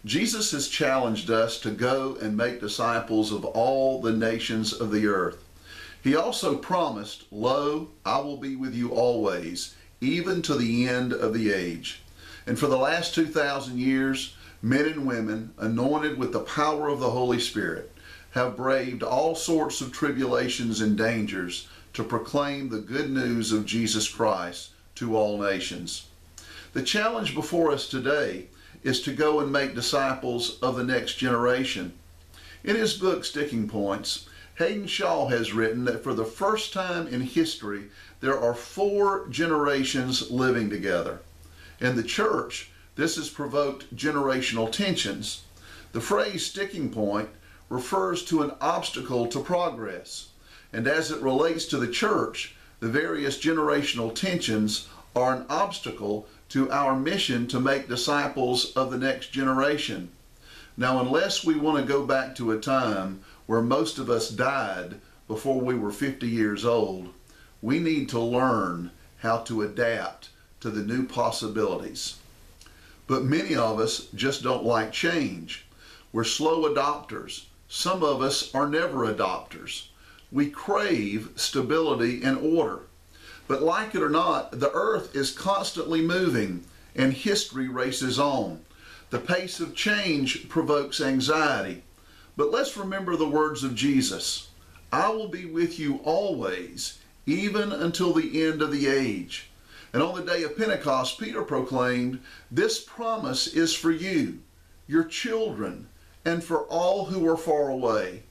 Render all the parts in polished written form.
Jesus has challenged us to go and make disciples of all the nations of the earth. He also promised, "Lo, I will be with you always, even to the end of the age." And for the last 2,000 years, men and women, anointed with the power of the Holy Spirit, have braved all sorts of tribulations and dangers to proclaim the good news of Jesus Christ to all nations. The challenge before us today is to go and make disciples of the next generation. In his book, Sticking Points, Hayden Shaw has written that for the first time in history, there are 4 generations living together. In the church, this has provoked generational tensions. The phrase sticking point refers to an obstacle to progress. And as it relates to the church, the various generational tensions are an obstacle to our mission to make disciples of the next generation. Now, unless we want to go back to a time where most of us died before we were 50 years old, we need to learn how to adapt to the new possibilities. But many of us just don't like change. We're slow adopters. Some of us are never adopters. We crave stability and order. But like it or not, the earth is constantly moving and history races on. The pace of change provokes anxiety. But let's remember the words of Jesus. "I will be with you always, even until the end of the age." And on the day of Pentecost, Peter proclaimed, "This promise is for you, your children, and for all who are far away."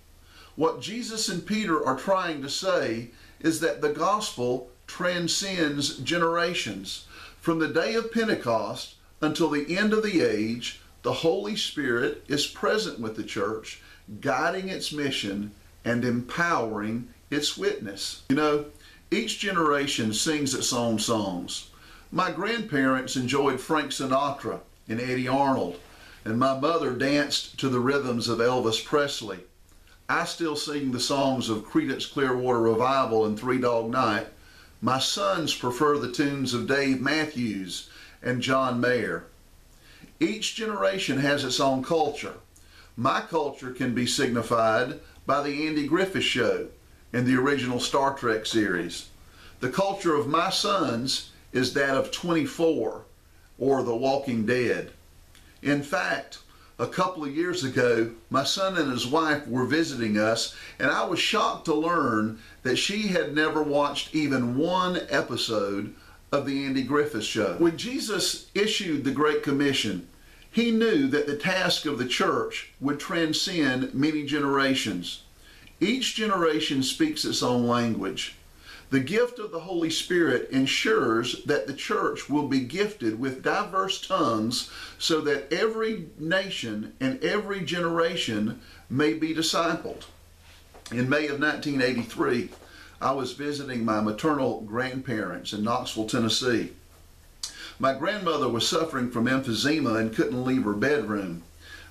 What Jesus and Peter are trying to say is that the gospel transcends generations. From the day of Pentecost until the end of the age, the Holy Spirit is present with the church, guiding its mission and empowering its witness. You know, each generation sings its own songs. My grandparents enjoyed Frank Sinatra and Eddie Arnold, and my mother danced to the rhythms of Elvis Presley. I still sing the songs of Creedence Clearwater Revival and Three Dog Night. My sons prefer the tunes of Dave Matthews and John Mayer. Each generation has its own culture. My culture can be signified by the Andy Griffith Show and the original Star Trek series. The culture of my sons is that of 24 or The Walking Dead. In fact, a couple of years ago, my son and his wife were visiting us, and I was shocked to learn that she had never watched even one episode of the Andy Griffith Show. When Jesus issued the Great Commission, he knew that the task of the church would transcend many generations. Each generation speaks its own language. The gift of the Holy Spirit ensures that the church will be gifted with diverse tongues so that every nation and every generation may be discipled. In May of 1983, I was visiting my maternal grandparents in Knoxville, Tennessee. My grandmother was suffering from emphysema and couldn't leave her bedroom.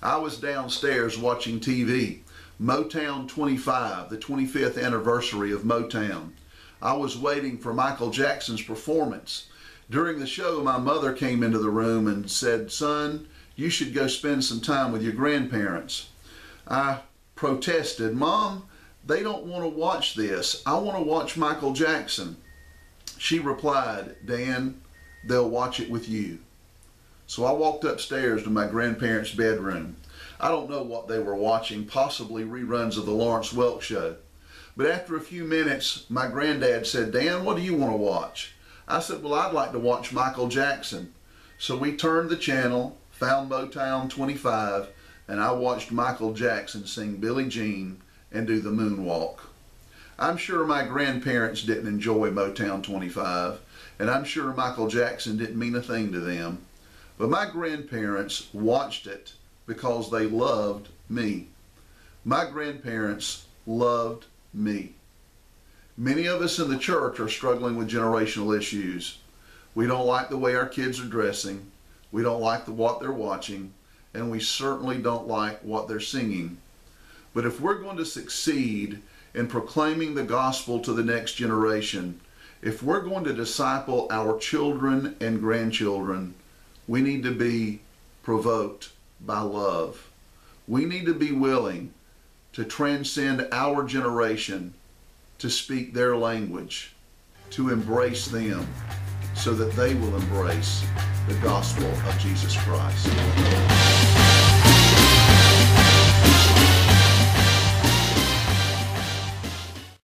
I was downstairs watching TV, Motown 25, the 25th anniversary of Motown. I was waiting for Michael Jackson's performance. During the show, my mother came into the room and said, "Son, you should go spend some time with your grandparents." I protested, "Mom, they don't want to watch this. I want to watch Michael Jackson." She replied, "Dan, they'll watch it with you." So I walked upstairs to my grandparents' bedroom. I don't know what they were watching, possibly reruns of the Lawrence Welk Show. But after a few minutes, my granddad said, "Dan, what do you want to watch?" I said, "Well, I'd like to watch Michael Jackson." So we turned the channel, found Motown 25, and I watched Michael Jackson sing Billie Jean and do the moonwalk. I'm sure my grandparents didn't enjoy Motown 25, and I'm sure Michael Jackson didn't mean a thing to them. But my grandparents watched it because they loved me. My grandparents loved me. Many of us in the church are struggling with generational issues. We don't like the way our kids are dressing. We don't like what they're watching. And we certainly don't like what they're singing. But if we're going to succeed in proclaiming the gospel to the next generation, if we're going to disciple our children and grandchildren, we need to be provoked by love. We need to be willing to transcend our generation, to speak their language, to embrace them so that they will embrace the gospel of Jesus Christ.